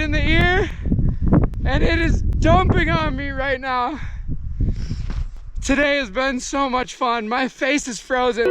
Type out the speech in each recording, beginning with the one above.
in the ear, and it is dumping on me right now. Today has been so much fun. My face is frozen.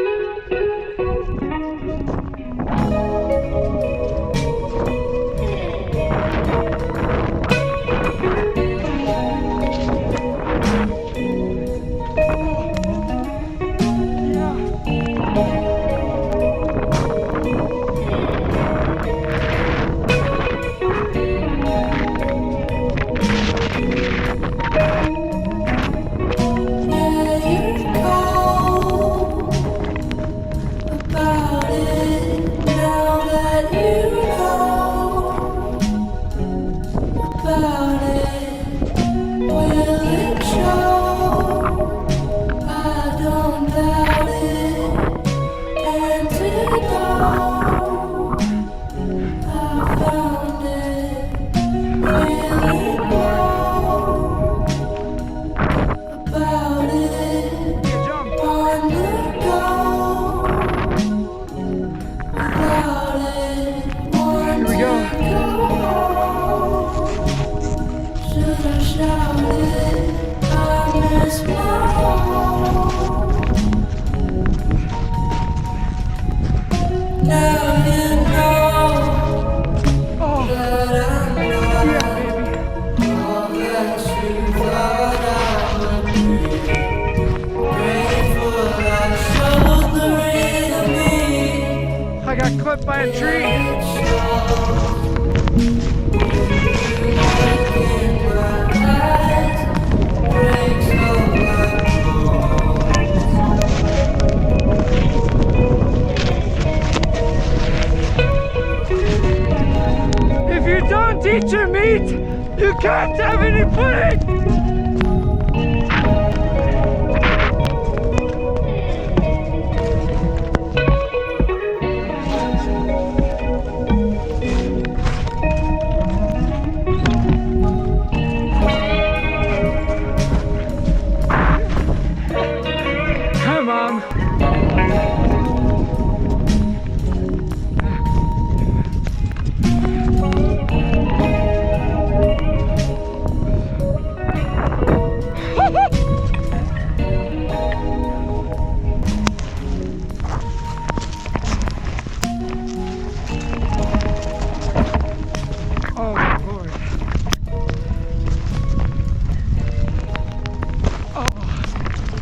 I got clipped by a tree. If you don't eat your meat, you can't have any pudding.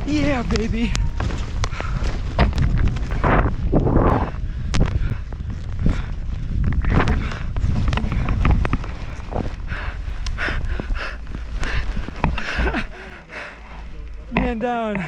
Yeah, baby. Man down.